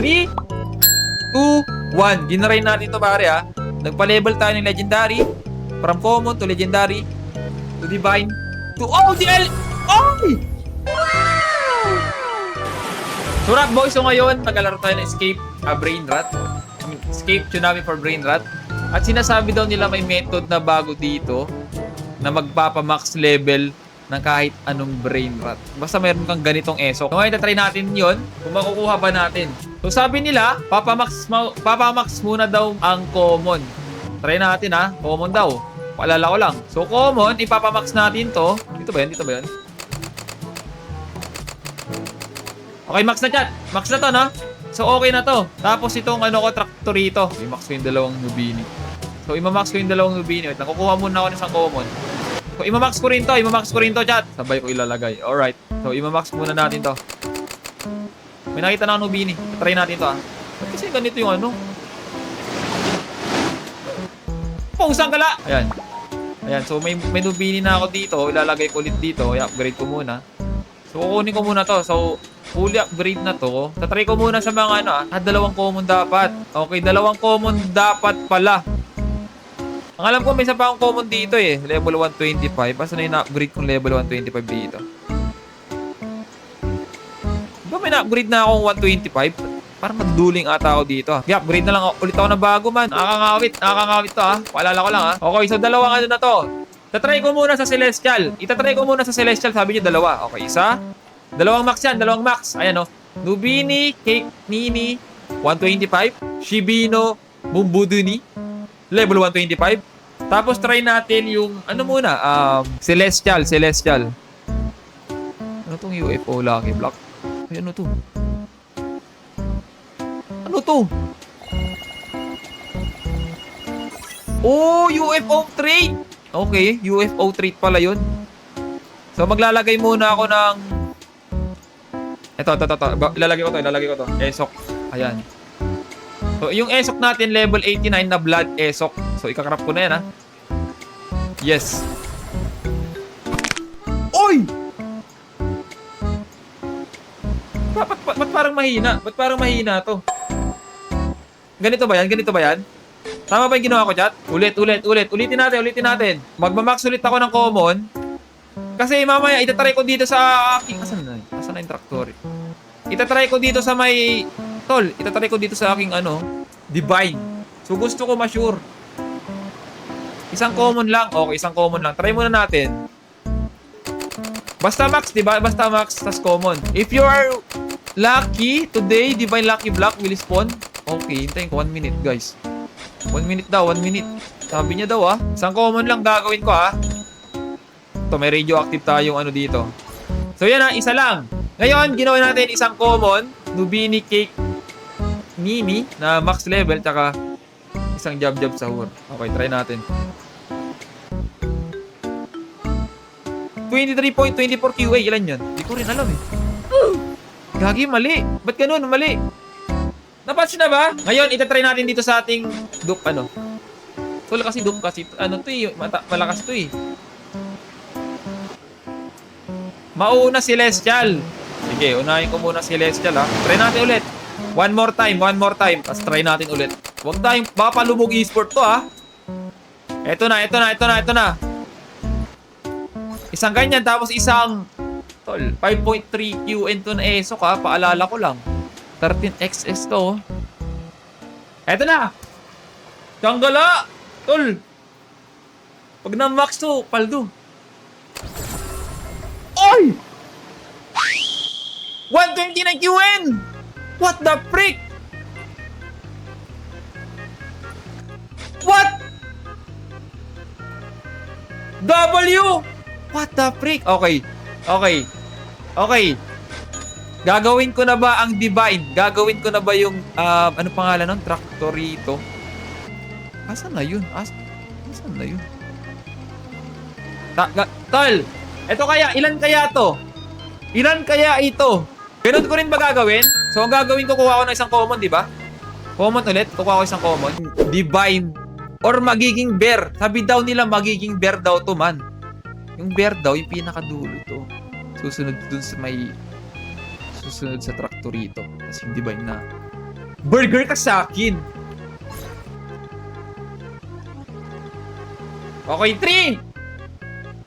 3, 2, 1. Ginaray natin ito pare ha. Nagpa-level tayo ng legendary. From common to legendary. To divine. To ODL. Oy! Surap boys, so ngayon maglalaro tayo ng Escape Brain Rot. Escape Tsunami for Brain Rot. At sinasabi daw nila may method na bago dito na magpapamax level ng kahit anong brain rot. Basta mayroon kang ganitong ESOC. So ngayon try natin yon kung makukuha ba natin. So sabi nila, papamax muna daw ang common. Try natin ha, common daw. Paalala ko lang. So common, ipapamax natin to. Dito ba yan? Dito ba yan? Okay, max na chat. Max na to, no? So okay na to. Tapos itong ano ko, Traktorito. I-max ko yung dalawang Nubini. So i-max ko yung dalawang Nubini. Wait, nakukuha muna ako ng isang common. So, i-max ko rin to, chat. Sabay ko ilalagay. Alright. So, i-max muna natin to. May nakita na ako Nubini. Try natin to, ha. Ba't kasi ganito yung ano? Pusang kala! Ayan. Ayan. So, may Nubini na ako dito. Ilalagay ko ulit dito. I-upgrade ko muna. So, kukunin ko muna to. So, fully upgrade na to. Tatry ko muna sa mga ano, ha. Dalawang common dapat. Okay, dalawang common dapat pala. Ang alam ko, may isa pa akong common dito eh. Level 125. Basta na na-upgrade kong level 125 dito. Diba may na-upgrade na akong 125? Parang magduling ata ako dito. I-upgrade na lang ulit ako na bago man. Nakakangawit to ha. Paalala ko lang ha. Okay, so dalawang ano na to. Tatry ko muna sa Celestial. Itatry ko muna sa Celestial. Sabi niyo dalawa. Okay, isa. Dalawang max yan. Dalawang max. Ayan o. Nubini, Cake, Nini, 125. Shibino, Bumbuduni. Level 125. Tapos try natin yung ano muna, Celestial. Ano tong UFO Lucky Block? Ay, ano to? Ano to? Oh, UFO Trade. Okay, UFO Trade pala yun. So maglalagay muna ako ng ito. Ilalagay ko to. ESOC. Ayan. So, yung ESOC natin, level 89 na blood ESOC. So, ikakrap ko na yan, ha? Yes. Oy! Ba't parang mahina? Ba't parang mahina to? Ganito ba yan? Tama ba yung ginawa ko, chat? Ulit. Ulitin natin. Magmamax ulit ako ng common. Kasi mamaya, itatry ko dito sa aking... Asan na yung traktor? Itatry ko dito sa may... Tol, itatry ko dito sa aking ano, divine. So gusto ko ma-sure. Isang common lang. Okay, isang common lang. Try muna natin. Basta max, diba? Basta max, tas common. If you are lucky, today, divine lucky block will spawn. Okay, hintayin ko 1 minute, guys. 1 minute daw, 1 minute. Sabi niya daw, ha. Isang common lang gagawin ko, ha. Ito, may radioactive tayong ano dito. So, yan, ha. Isa lang. Ngayon, ginawa natin isang common. Nubini, Cake, Nini na max level tsaka isang jab sahur. Okay, try natin. 23.24 QA, ilan yun? Hindi ko rin alam eh. Gagi, mali. Ba't ganun? Mali. Napansin na ba? Ngayon, itatry natin dito sa ating dupe, ano? Tol, kasi dupe kasi, ano to eh, malakas to eh. Mauna Celestial. Sige, unahin ko muna Celestial ha. Try natin ulit. One more time. Tapos try natin ulit. Huwag tayong papalubog e-sport to ha. Ito na. Isang ganyan, tapos isang tol, 5.3 QN to na ESOC ha. Paalala ko lang. 13XS to. Ito na. Tanggala. Tol. Pag na-max to, paldo. Oy! 129 QN! What the frick? What? W? What the frick? Okay. Gagawin ko na ba ang divine? Gagawin ko na ba yung, ano pangalan nun? Traktorito. Asan na yun? Tol! Ito kaya, ilan kaya to? Ilan kaya ito? Ganun ko rin ba gagawin? So, ang gagawin ko, kuha ko ng isang common, di ba? Common ulit. Kuha ko isang common. Divine. Or magiging bear. Sabi daw nila, magiging bear daw to, man. Yung bear daw, yung pinakadulo to. Susunod dun sa may... Susunod sa traktorito. Tapos yung divine na Burger ka sa akin. Okay, 3,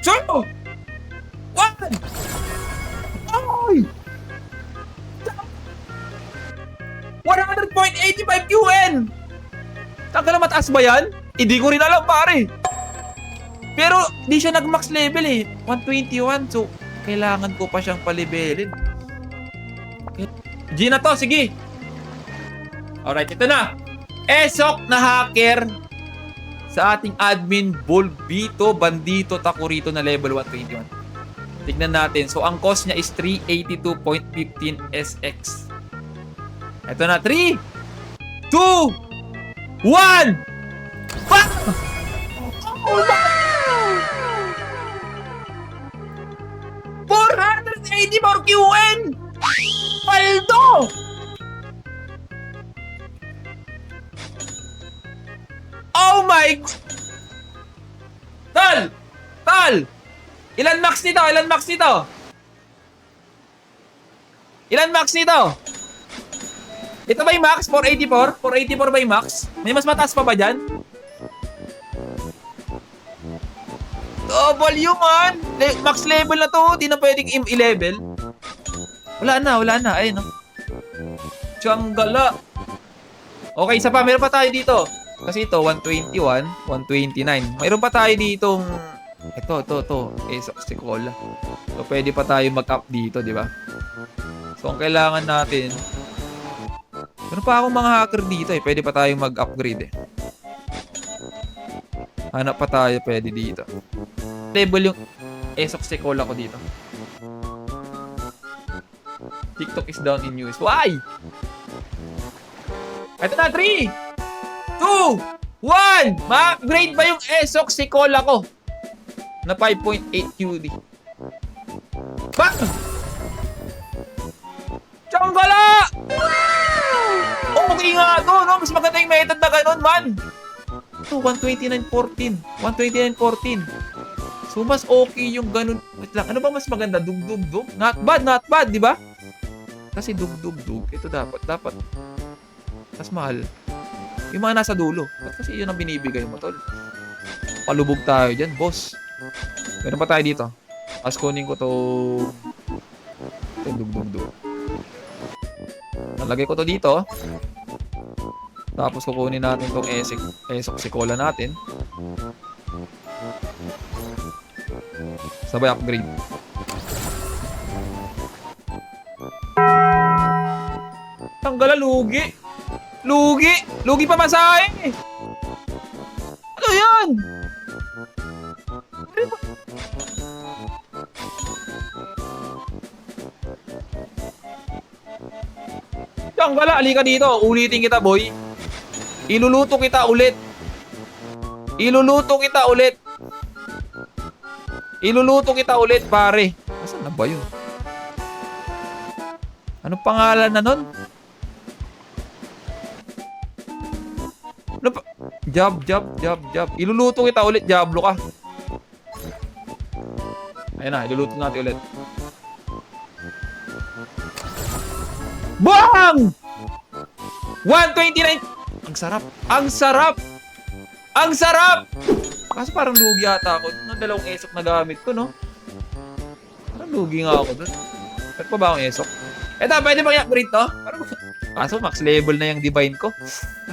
2, 1. Ay! 100.85 QN! Tagal na mataas ba yan? Hindi ko rin alam, pare. Pero di siya nag-max level eh. 121. So, kailangan ko pa siyang palibelin. G na to, sige. Alright, ito na. Esok na hacker sa ating admin Volbito Bandito Takurito na level 121. Tignan natin. So, ang cost niya is 382.15 SX. Ito na. 3, 2, 1! Fuck! Oh, 484 QN! Paldo! Oh my... Tal! Tal! Ilan max nito? Ilan max nito? Ilan max nito? Ito ba yung max? 484? 484 ba yung max? May mas mataas pa ba dyan? W man! Max level na to. Di na pwedeng i-level. Wala na. Ayun, no? Tiyang-gala. Okay, isa pa. Meron pa tayo dito. Kasi ito, 121, 129. Mayroon pa tayo ditong... Ito. Esok si Cola. So, pwede pa tayo mag-up dito, di ba? So, ang kailangan natin... Meron pa akong mga hacker dito eh. Pwede pa tayong mag-upgrade eh. Hanap pa tayo pwede dito. Level yung Esok Sekola ko dito. TikTok is down in news. Why? Ito na, 3, 2, 1! Ma-upgrade ba yung Esok Sekola ko? Na 5.8 QD. Bang! Tiyonggala! Okay nga to, no? Mas maganda yung method na ganun, man. Ito, 129.14. 129.14. So, mas okay yung ganun. Wait lang, ano ba mas maganda? Dug-dug-dug? Not bad, di ba? Kasi dug-dug-dug. Ito dapat. Mas mahal. Yung mga nasa dulo. Ba't kasi yun ang binibigay mo, tol? Palubog tayo dyan, boss. Meron pa tayo dito. As kunin ko to... Ito, dug-dug-dug. Nalagay ko to dito. Tapos kukunin natin tong Esok Sekola natin. Sabay upgrade. Tanggala, lugi. Lugi pa masahe. Ano yan? Tanggala, alika dito. Ulitin kita, boy. Iluluto kita ulit, pare. Nasaan na ba yun? Anong pangalan na nun? Ano pa? Job. Iluluto kita ulit, Diablo ka. Ayun na, iluluto natin ulit. Bang! 129! Ang sarap! Kaso parang lugi yata ako. Nung dalawang Esok na gamit ko, no? Parang lugi nga ako doon. Pwede pa ba akong Esok? Eto, pwede bang i-upgrade to? Kaso max level na yung divine ko.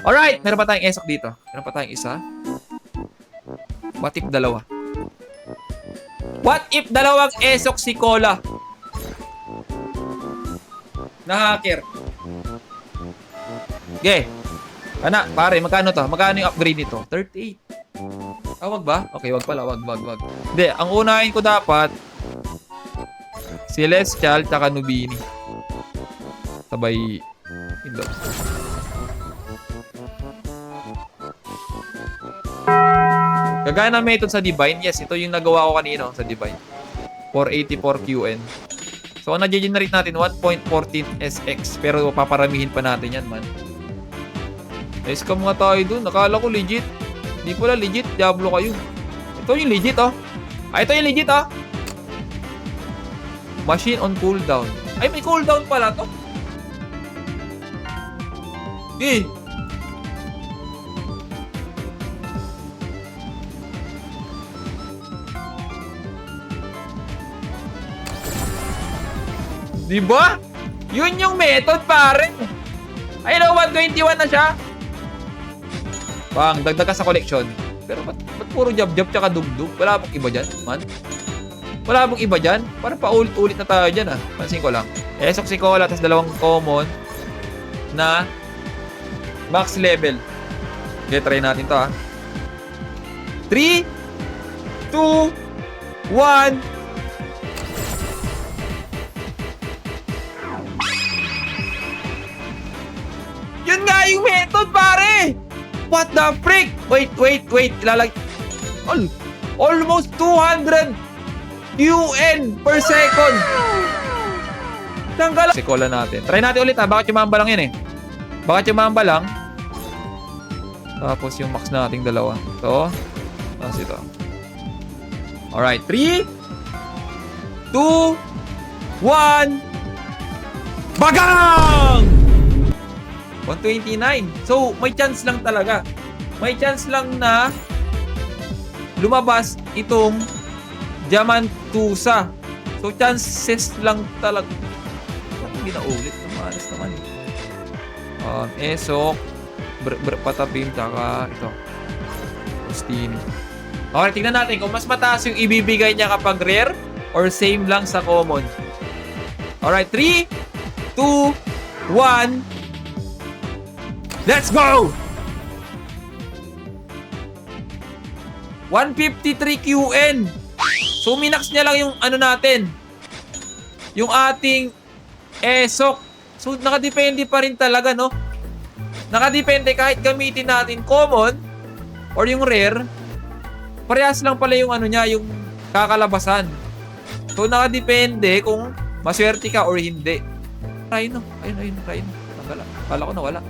Alright, meron pa tayong Esok dito. Meron pa tayong isa. What if dalawa? What if dalawang Esok si Cola? Na hacker. Okay. Ana, pare, magkano to? Magkano yung upgrade nito? 38. Ah, wag ba? Okay, wag pala. Wag. Hindi, ang unahin ko dapat Celestial tsaka Nubini. Sabay Indo. Kagaya ng method sa Divine, yes, ito yung nagawa ko kanino sa Divine. 484 QN. So, ang na-generate natin, 1.14 SX. Pero paparamihin pa natin yan, man. Na-scam nga tayo dun. Nakala ko legit. Hindi pala legit. Diablo kayo. Ito yung legit, oh. Ito yung legit, oh. Machine on cooldown. Ay, may cooldown pala to. Eh. Diba? Yun yung method, pare. Ayun o, 121 na siya. Bang, dagdag ka sa collection. Pero ba't puro jab-jab tsaka dug-dug? Wala bang iba dyan, man? Wala bang iba dyan? Parang paulit-ulit na tayo dyan, ah. Pansin ko lang. Esok si Cola, tapos dalawang common na max level. Okay, try natin to, ah. 3, 2, 1. Yun nga yung method, pare! What the frick? Wait. Almost 200 UN per second. Tanggal. Sikola natin. Try natin ulit, ha. Bakit yung mamba lang yun, eh? Bakit yung mamba lang? Tapos yung max nating dalawa. Ito. Tapos ito. Alright. 3, 2, 1. Bagang! 129. So, may chance lang talaga. May chance lang na lumabas itong Diamantusa. So, chances lang talaga. Bakit hindi na ulit? Malas naman. Esok, Patapim, tsaka ito. Ostini. Okay, tingnan natin kung mas mataas yung ibibigay niya kapag rare or same lang sa common. Alright, 3, 2, 1. Let's go! 153 QN. So, minax niya lang yung ano natin. Yung ating Esok. So, nakadepende pa rin talaga, no? Nakadepende kahit gamitin natin common or yung rare. Parehas lang pala yung ano niya, yung kakalabasan. So, nakadepende kung maswerte ka or hindi. Rhino. Ayun, Rhino. Tanggal. Kala ko nawala.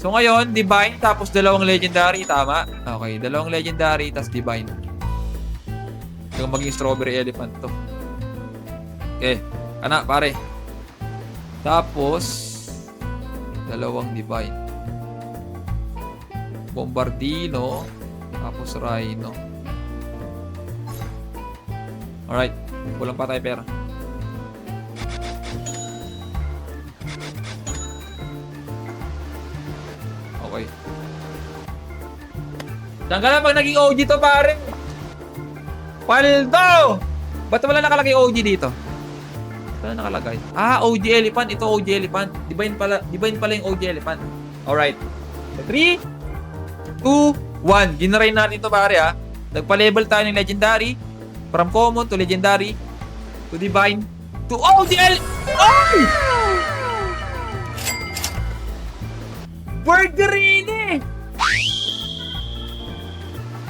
So ngayon, Divine, tapos dalawang Legendary, tama? Okay, dalawang Legendary, tapos Divine. Yung maging Strawberry Elephant to. Okay, kana, pare. Tapos, dalawang Divine. Bombardino, tapos Rhino. Alright, kulang pa tayo pera. Okay. Saan ka na pag naging OG to, pare? Paldo! Ba't wala nakalagay OG dito? Wala nakalagay. Ah, OG Elephant. Ito OG Elephant. Divine pala yung OG Elephant. Alright. 3, 2, 1. Ginarayin natin to, pare, ha. Nagpa-level tayo ng Legendary. From Common to Legendary. To Divine. To OG Ay! Burgerini!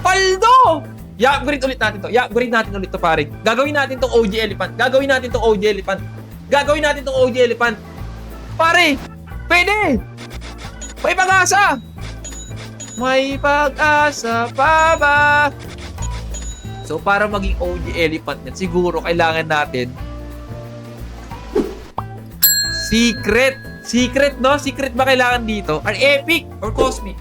Paldo! I-upgrade ulit natin to. I-upgrade natin ulit to, pare. Gagawin natin tong OG Elephant. Gagawin natin tong OG Elephant. Pare! Pwede! May pag-asa! May pag-asa pa ba? So, para maging OG Elephant yan, siguro kailangan natin Secret, no? Secret ba kailangan dito? Or epic or cosmic?